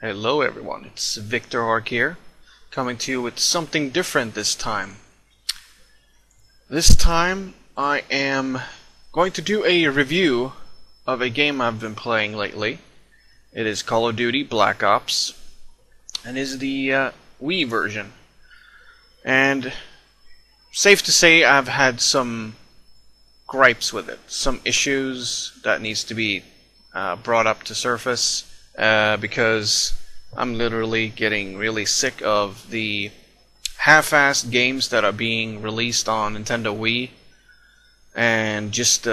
Hello everyone, it's Victor Ark here, coming to you with something different this time. This time I am going to do a review of a game I've been playing lately. It is Call of Duty Black Ops, and is the Wii version. And safe to say I've had some gripes with it, some issues that needs to be brought up to surface. Because I'm literally getting really sick of the half-assed games that are being released on Nintendo Wii, and just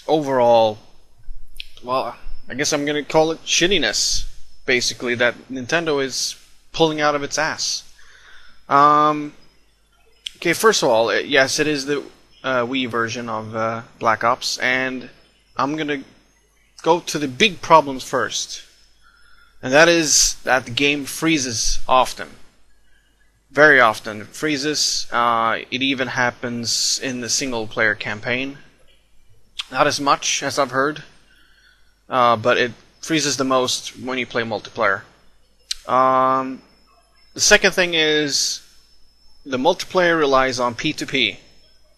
overall, well, I guess I'm gonna call it shittiness, basically, that Nintendo is pulling out of its ass. Okay, first of all, yes, it is the Wii version of Black Ops, and I'm gonna go to the big problems first, and that is that the game freezes often. Very often it freezes. It even happens in the single player campaign. Not as much as I've heard, but it freezes the most when you play multiplayer. The second thing is the multiplayer relies on P2P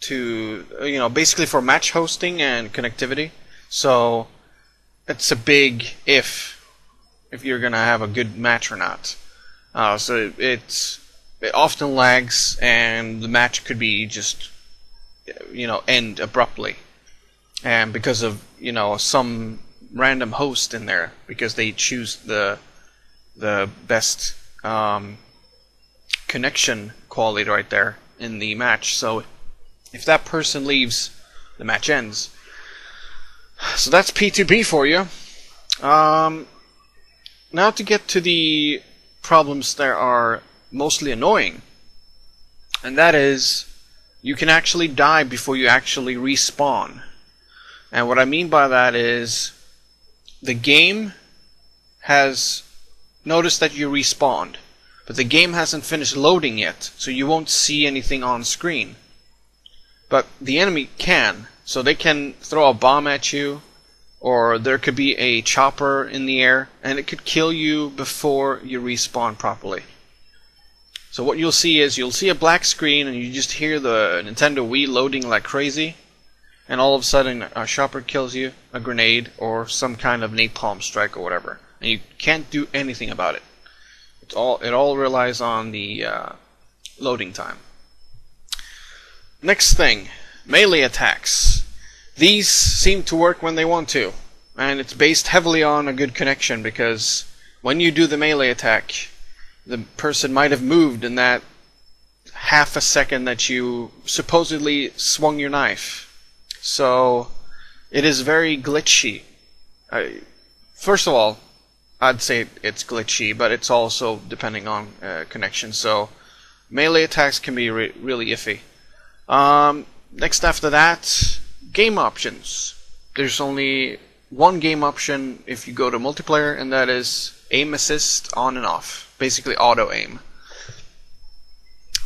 to, basically for match hosting and connectivity. So it's a big if you're gonna have a good match or not. So it often lags, and the match could be just end abruptly, and because of some random host in there, because they choose the best connection quality right there in the match. So if that person leaves, the match ends. So that's P2P for you. Now to get to the problems that are mostly annoying. And that is, you can actually die before you actually respawn. And what I mean by that is, the game has noticed that you respawned, but the game hasn't finished loading yet, so you won't see anything on screen. But the enemy can. So they can throw a bomb at you, or there could be a chopper in the air, and it could kill you before you respawn properly. So what you'll see is, you'll see a black screen, and you just hear the Nintendo Wii loading like crazy, and all of a sudden a chopper kills you, a grenade, or some kind of napalm strike or whatever, and you can't do anything about it. It all relies on the loading time. Next thing, melee attacks. These seem to work when they want to, and it's based heavily on a good connection, because when you do the melee attack, the person might have moved in that half a second that you supposedly swung your knife. So it is very glitchy. First of all, I'd say it's glitchy, but it's also depending on connection. So melee attacks can be really iffy. Next after that, game options. There's only one game option if you go to multiplayer, and that is aim assist on and off. Basically auto aim.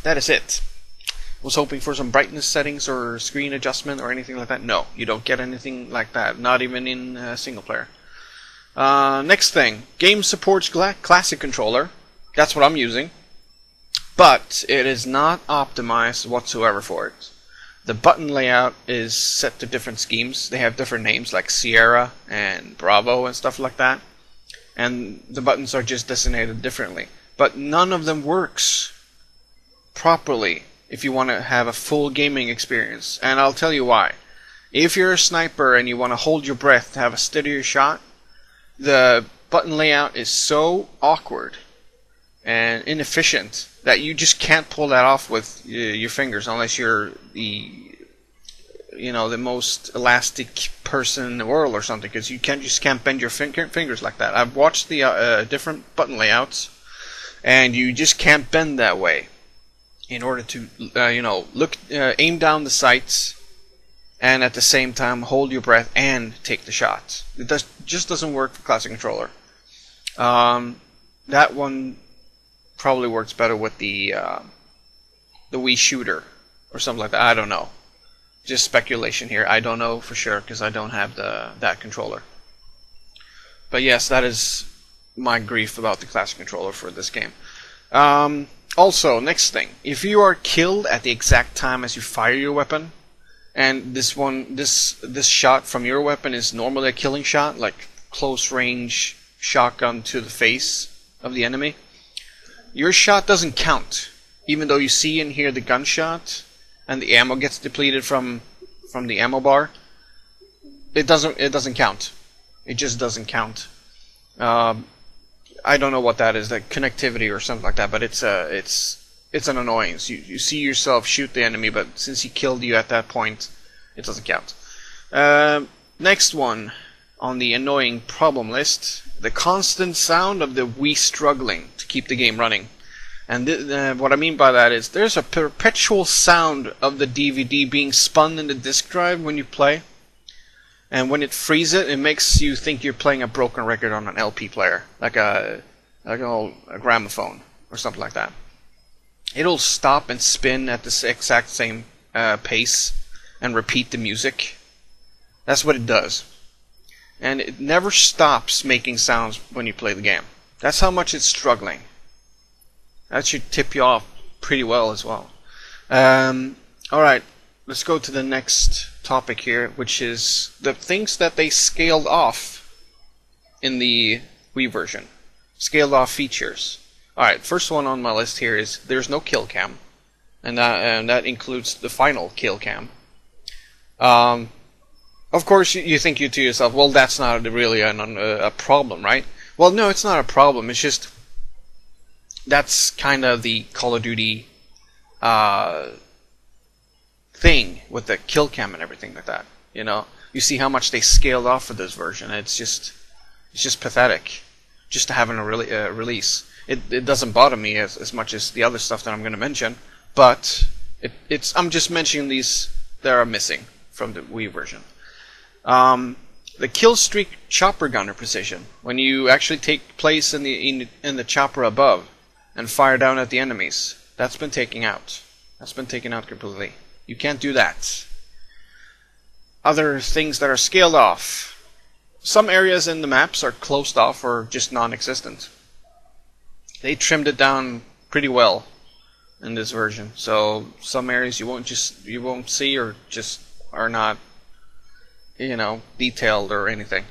That is it. Was hoping for some brightness settings or screen adjustment or anything like that. No, you don't get anything like that. Not even in single player. Next thing, game supports classic controller. That's what I'm using. But it is not optimized whatsoever for it. The button layout is set to different schemes. They have different names like Sierra and Bravo and stuff like that. And the buttons are just designated differently. But none of them works properly if you want to have a full gaming experience. And I'll tell you why. If you're a sniper and you want to hold your breath to have a steadier shot, the button layout is so awkward and inefficient that you just can't pull that off with your fingers, unless you're the most elastic person in the world or something, because you just can't bend your fingers like that. I've watched the different button layouts, and you just can't bend that way in order to aim down the sights and at the same time hold your breath and take the shot. It just doesn't work for classic controller. That one probably works better with the Wii shooter or something like that. I don't know. Just speculation here. I don't know for sure because I don't have that controller. But yes, that is my grief about the classic controller for this game. Also, next thing, if you are killed at the exact time as you fire your weapon, and this shot from your weapon is normally a killing shot, like close range shotgun to the face of the enemy, your shot doesn't count, even though you see and hear the gunshot and the ammo gets depleted from the ammo bar. It doesn't count. It just doesn't count. I don't know what that is, like connectivity or something like that, but it's an annoyance. You see yourself shoot the enemy, but since he killed you at that point, it doesn't count. Next one on the annoying problem list, the constant sound of the Wii struggling to keep the game running. And what I mean by that is there's a perpetual sound of the DVD being spun in the disk drive when you play. And when it freezes it makes you think you're playing a broken record on an LP player, like a gramophone or something like that. It'll stop and spin at the exact same pace and repeat the music. That's what it does. And it never stops making sounds when you play the game. That's how much it's struggling. That should tip you off pretty well as well. Alright, let's go to the next topic here, which is the things that they scaled off in the Wii version. Scaled off features. Alright, first one on my list here is there's no kill cam. And that includes the final kill cam. Of course, you think to yourself, well, that's not really a problem, right? Well, no, it's not a problem. It's just that's kind of the Call of Duty thing with the kill cam and everything like that. You know, you see how much they scaled off for this version. It's just pathetic, just to have a release. It doesn't bother me as much as the other stuff that I'm going to mention, but I'm just mentioning these that are missing from the Wii version. The kill streak chopper gunner precision, when you actually take place in the chopper above and fire down at the enemies, that's been taken out. That's been taken out completely. You can't do that. Other things that are scaled off. Some areas in the maps are closed off or just non-existent. They trimmed it down pretty well in this version. So some areas you won't see or just are not, detailed or anything.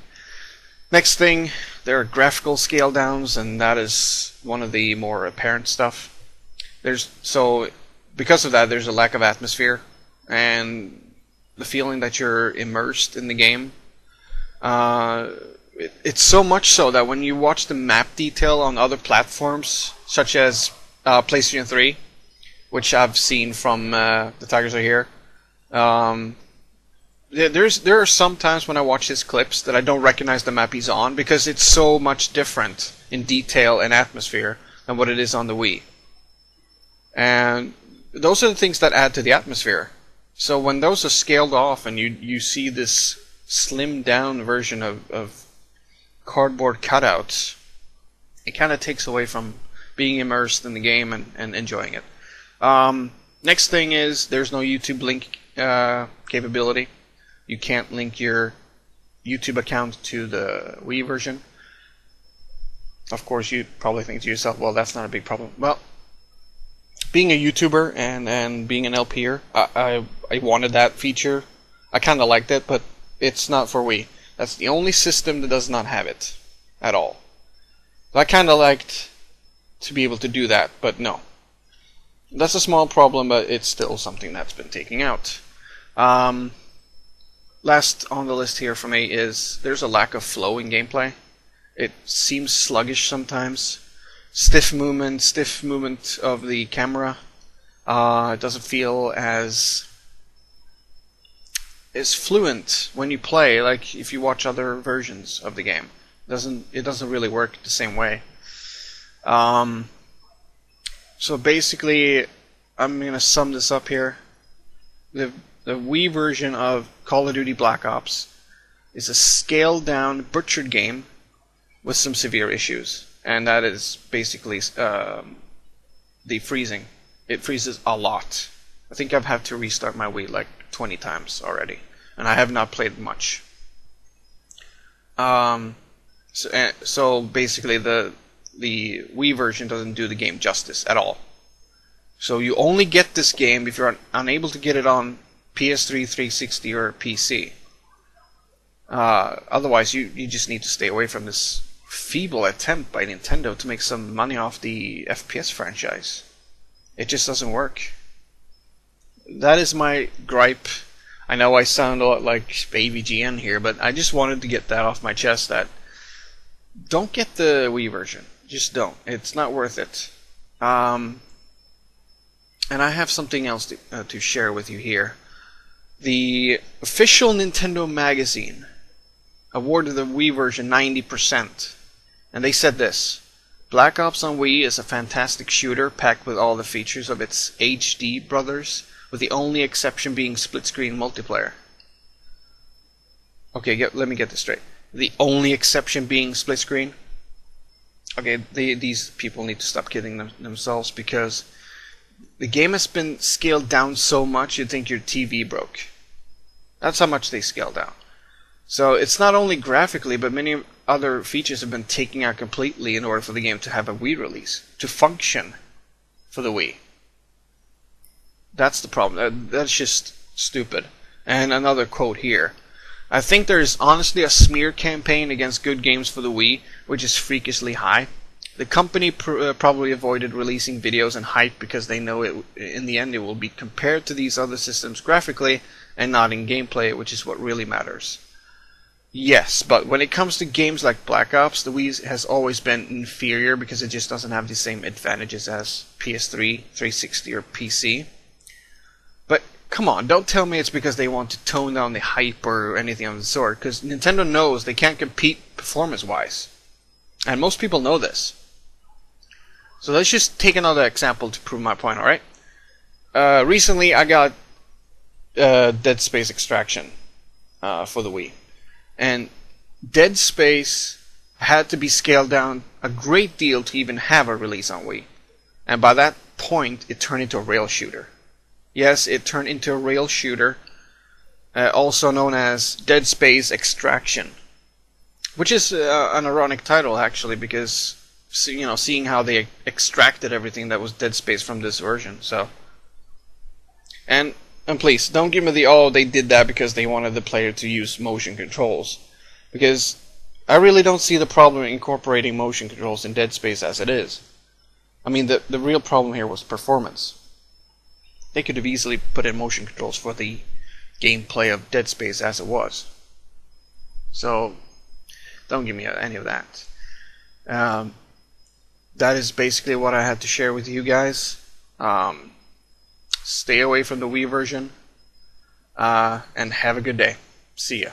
Next thing, there are graphical scale downs, and that is one of the more apparent stuff. Because of that, there's a lack of atmosphere and the feeling that you're immersed in the game. It's so much so that when you watch the map detail on other platforms, such as PlayStation 3, which I've seen from The Tigers Are Here, there are some times when I watch his clips that I don't recognize the map he's on because it's so much different in detail and atmosphere than what it is on the Wii. And those are the things that add to the atmosphere. So when those are scaled off and you see this slimmed down version of cardboard cutouts, it kind of takes away from being immersed in the game and enjoying it. Next thing is there's no YouTube link capability. You can't link your YouTube account to the Wii version. Of course, you probably think to yourself, well, that's not a big problem. Well, being a YouTuber and being an LPer, I wanted that feature. I kind of liked it, but it's not for Wii. That's the only system that does not have it at all. I kind of liked to be able to do that, but no. That's a small problem, but it's still something that's been taken out. Last on the list here for me is there's a lack of flow in gameplay. It seems sluggish sometimes. Stiff movement of the camera. It doesn't feel as fluent when you play, like if you watch other versions of the game. It doesn't really work the same way. So basically, I'm gonna sum this up here. The Wii version of Call of Duty Black Ops is a scaled down, butchered game with some severe issues, and that is basically the freezing. It freezes a lot. I think I've had to restart my Wii like 20 times already, and I have not played much. So basically, the Wii version doesn't do the game justice at all. So you only get this game if you're unable to get it on PS3, 360, or PC. Otherwise, you just need to stay away from this feeble attempt by Nintendo to make some money off the FPS franchise. It just doesn't work. That is my gripe. I know I sound a lot like AVGN here, but I just wanted to get that off my chest that don't get the Wii version. Just don't. It's not worth it. And I have something else to share with you here. The official Nintendo magazine awarded the Wii version 90%. And they said this: Black Ops on Wii is a fantastic shooter packed with all the features of its HD brothers, with the only exception being split-screen multiplayer. Okay, let me get this straight. The only exception being split-screen? Okay, these people need to stop kidding themselves, because the game has been scaled down so much you'd think your TV broke. That's how much they scaled down. So it's not only graphically, but many other features have been taken out completely in order for the game to have a Wii release, to function for the Wii. That's the problem. That's just stupid. And another quote here: I think there is honestly a smear campaign against good games for the Wii, which is freakishly high. The company probably avoided releasing videos and hype because they know in the end it will be compared to these other systems graphically and not in gameplay, which is what really matters. Yes, but when it comes to games like Black Ops, the Wii has always been inferior because it just doesn't have the same advantages as PS3, 360, or PC. But come on, don't tell me it's because they want to tone down the hype or anything of the sort, because Nintendo knows they can't compete performance-wise. And most people know this. So let's just take another example to prove my point, alright? Recently I got Dead Space Extraction for the Wii. And Dead Space had to be scaled down a great deal to even have a release on Wii. And by that point, it turned into a rail shooter. Yes, it turned into a rail shooter, also known as Dead Space Extraction. Which is an ironic title, actually, because seeing how they extracted everything that was Dead Space from this version. So, and please don't give me the they did that because they wanted the player to use motion controls, because I really don't see the problem in incorporating motion controls in Dead Space as it is. I mean, the real problem here was performance. They could have easily put in motion controls for the gameplay of Dead Space as it was. So don't give me any of that. That is basically what I had to share with you guys. Stay away from the Wii version, and have a good day. See ya.